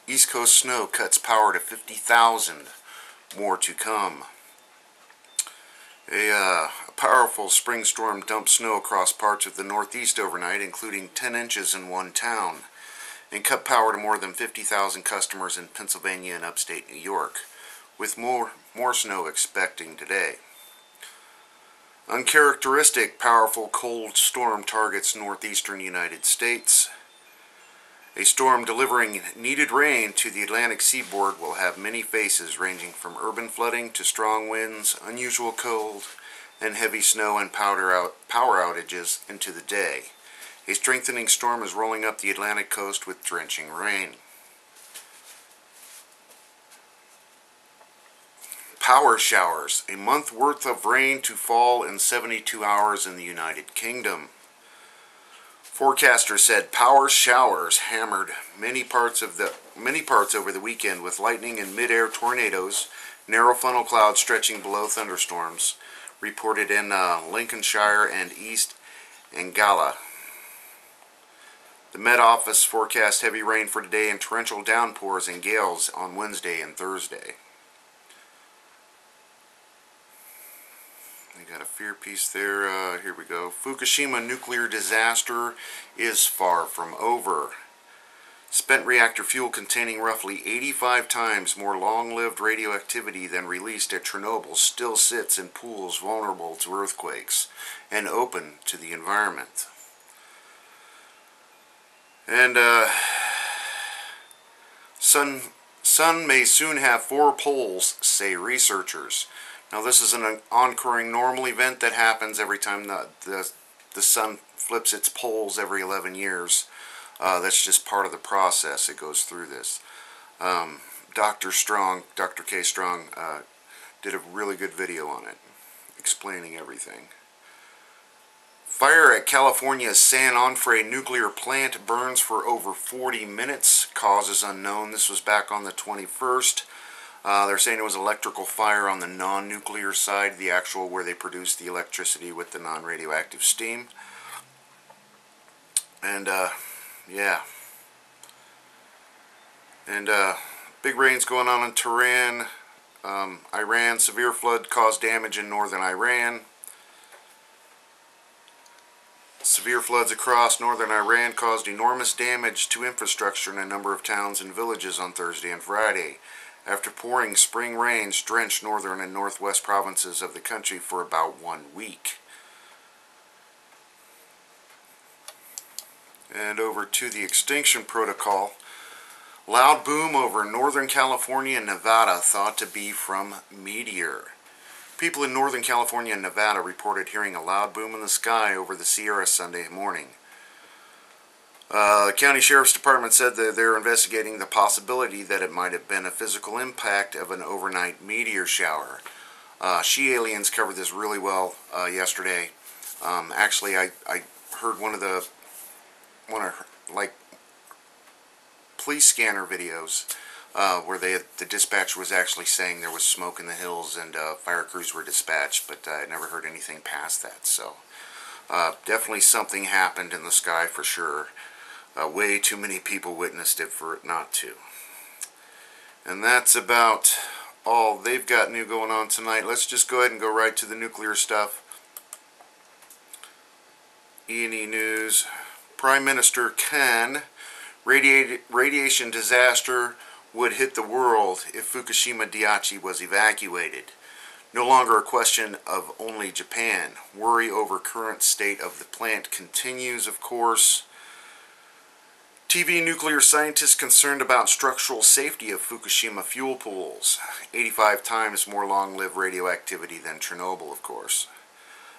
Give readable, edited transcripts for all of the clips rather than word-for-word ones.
East Coast snow cuts power to 50,000. More to come. A powerful spring storm dumped snow across parts of the Northeast overnight, including 10 inches in one town, and cut power to more than 50,000 customers in Pennsylvania and upstate New York, with more snow expecting today. Uncharacteristic powerful cold storm targets northeastern United States. A storm delivering needed rain to the Atlantic seaboard will have many faces, ranging from urban flooding to strong winds, unusual cold, and heavy snow and power outages into the day. A strengthening storm is rolling up the Atlantic coast with drenching rain. Power showers, a month worth of rain to fall in 72 hours in the United Kingdom. Forecasters said power showers hammered many parts over the weekend, with lightning and mid-air tornadoes, narrow funnel clouds stretching below thunderstorms, reported in Lincolnshire and East Anglia. The Met Office forecast heavy rain for today and torrential downpours and gales on Wednesday and Thursday. I got a fear piece there. Here we go. Fukushima nuclear disaster is far from over. Spent reactor fuel containing roughly 85 times more long-lived radioactivity than released at Chernobyl still sits in pools vulnerable to earthquakes and open to the environment. And sun may soon have 4 poles, say researchers. Now, this is an occurring normal event that happens every time the sun flips its poles every 11 years. That's just part of the process. It goes through this. Dr. K. Strong, did a really good video on it, explaining everything. Fire at California's San Onofre nuclear plant burns for over 40 minutes. Cause is unknown. This was back on the 21st. They're saying it was electrical fire on the non-nuclear side, the actual where they produce the electricity with the non-radioactive steam. And, yeah. And, big rains going on in Tehran. Iran, severe flood caused damage in northern Iran. Severe floods across northern Iran caused enormous damage to infrastructure in a number of towns and villages on Thursday and Friday, after pouring spring rains drenched northern and northwest provinces of the country for about 1 week. And over to the extinction protocol. Loud boom over northern California and Nevada thought to be from meteor. People in northern California and Nevada reported hearing a loud boom in the sky over the Sierra Sunday morning. The county sheriff's department said that they're investigating the possibility that it might have been a physical impact of an overnight meteor shower. She Aliens covered this really well yesterday. Actually, I heard one of her police scanner videos where the dispatcher was actually saying there was smoke in the hills and fire crews were dispatched, but I never heard anything past that. So definitely something happened in the sky for sure. Way too many people witnessed it for it not to. And that's about all they've got new going on tonight. Let's just go ahead and go right to the nuclear stuff. E&E News. Prime Minister Khan, radiation disaster would hit the world if Fukushima Daiichi was evacuated. No longer a question of only Japan. Worry over current state of the plant continues, of course. TV nuclear scientists concerned about structural safety of Fukushima fuel pools. 85 times more long-lived radioactivity than Chernobyl, of course.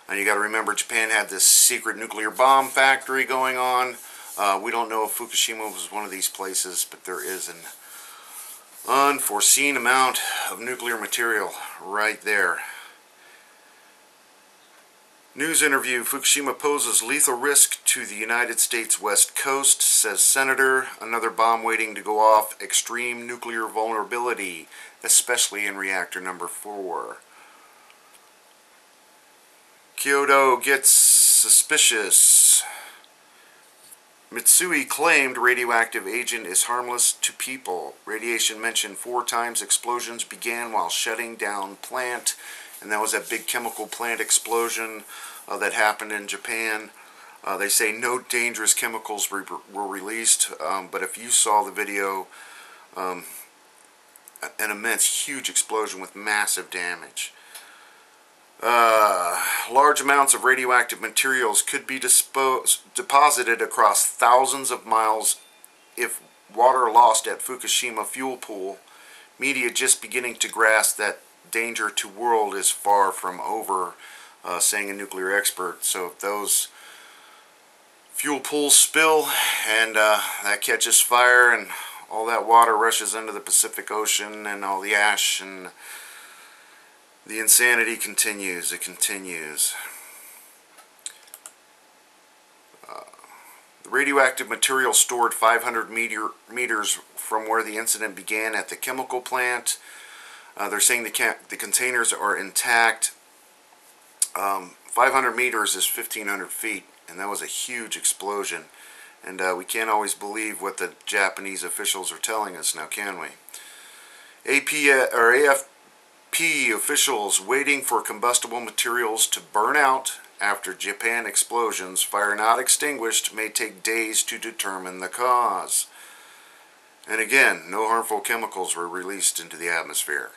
And you got to remember, Japan had this secret nuclear bomb factory going on. We don't know if Fukushima was one of these places, but there is an unforeseen amount of nuclear material right there. News interview. Fukushima poses lethal risk to the United States West Coast, says Senator. Another bomb waiting to go off. Extreme nuclear vulnerability, especially in reactor number 4. Kyoto gets suspicious. Mitsui claimed radioactive agent is harmless to people. Radiation mentioned 4 times. Explosions began while shutting down plant. And that was that big chemical plant explosion that happened in Japan. They say no dangerous chemicals were released. But if you saw the video, an immense, huge explosion with massive damage. Large amounts of radioactive materials could be deposited across thousands of miles if water lost at Fukushima fuel pool. Media just beginning to grasp that danger to world is far from over, saying a nuclear expert. So if those fuel pools spill and that catches fire and all that water rushes into the Pacific Ocean and all the ash and the insanity continues. It continues. The radioactive material stored 500 meters from where the incident began at the chemical plant. They're saying the containers are intact. 500 meters is 1,500 feet, and that was a huge explosion. And we can't always believe what the Japanese officials are telling us now, can we? AFP officials waiting for combustible materials to burn out after Japan explosions. Fire not extinguished, may take days to determine the cause. And again, no harmful chemicals were released into the atmosphere.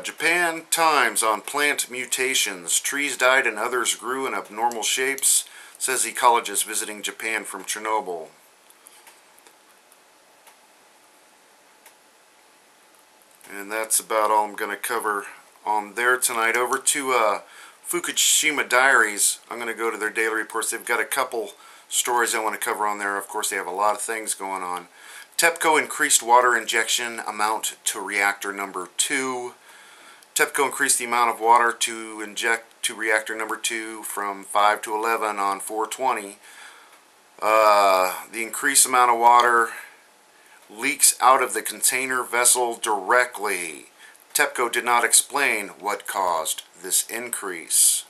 Japan Times on plant mutations. Trees died and others grew in abnormal shapes, says ecologist visiting Japan from Chernobyl. And that's about all I'm going to cover on there tonight. Over to Fukushima Diaries. I'm going to go to their daily reports. They've got a couple stories I want to cover on there. Of course, they have a lot of things going on. TEPCO increased water injection amount to reactor number 2. TEPCO increased the amount of water to inject to reactor number 2 from 5 to 11 on 4/20. The increased amount of water leaks out of the container vessel directly. TEPCO did not explain what caused this increase.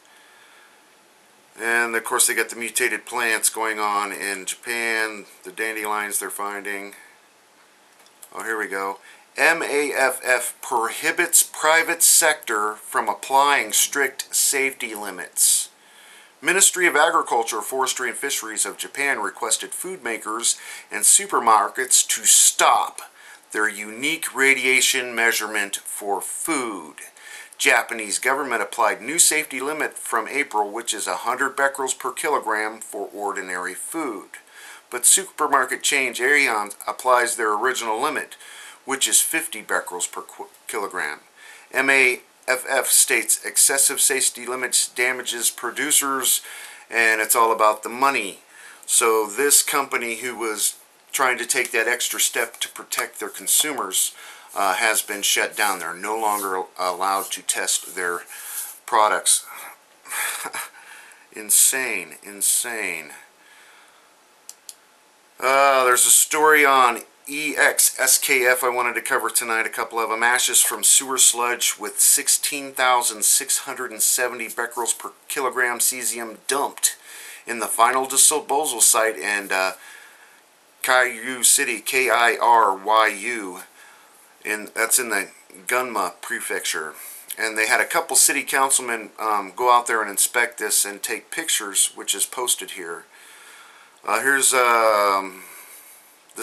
And of course they got the mutated plants going on in Japan, the dandelions they're finding. Oh, here we go. MAFF prohibits private sector from applying strict safety limits. Ministry of Agriculture, Forestry and Fisheries of Japan requested food makers and supermarkets to stop their unique radiation measurement for food. Japanese government applied new safety limit from April, which is 100 becquerels per kilogram for ordinary food. But supermarket chain Aeon applies their original limit, which is 50 becquerels per kilogram. MAFF states excessive safety limits damages producers, and it's all about the money. So this company who was trying to take that extra step to protect their consumers has been shut down. They're no longer allowed to test their products. Insane, insane. There's a story on EXSKF I wanted to cover tonight, a couple of them. Ashes from sewer sludge with 16,670 becquerels per kilogram cesium dumped in the final disposal site in Kairyū City, Kiryu, that's in the Gunma prefecture. And they had a couple city councilmen go out there and inspect this and take pictures, which is posted here. Here's the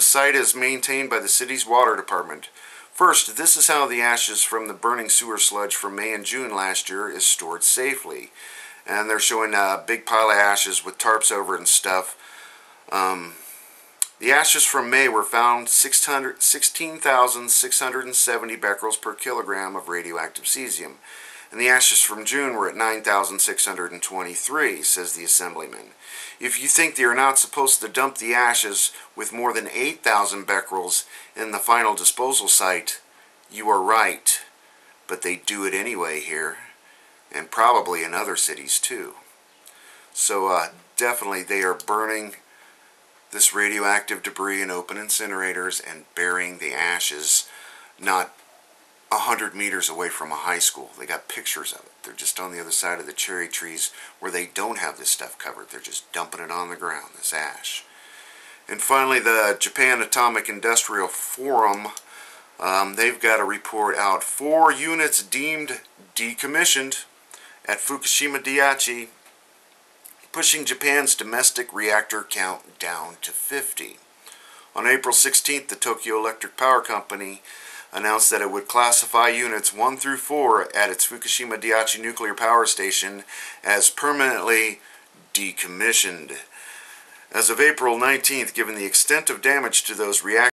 site is maintained by the city's water department. First, this is how the ashes from the burning sewer sludge from May and June last year is stored safely. And they're showing a big pile of ashes with tarps over it and stuff. The ashes from May were found 16,670 becquerels per kilogram of radioactive cesium. And the ashes from June were at 9,623, says the assemblyman. If you think they are not supposed to dump the ashes with more than 8,000 becquerels in the final disposal site, you are right. But they do it anyway here, and probably in other cities too. So definitely they are burning this radioactive debris in open incinerators and burying the ashes not 100 meters away from a high school. They got pictures of it. They're just on the other side of the cherry trees where they don't have this stuff covered. They're just dumping it on the ground, this ash. And finally, the Japan Atomic Industrial Forum, they've got a report out. 4 units deemed decommissioned at Fukushima Daiichi, pushing Japan's domestic reactor count down to 50. On April 16th, the Tokyo Electric Power Company announced that it would classify units 1 through 4 at its Fukushima Daiichi nuclear power station as permanently decommissioned. As of April 19th, given the extent of damage to those reactors,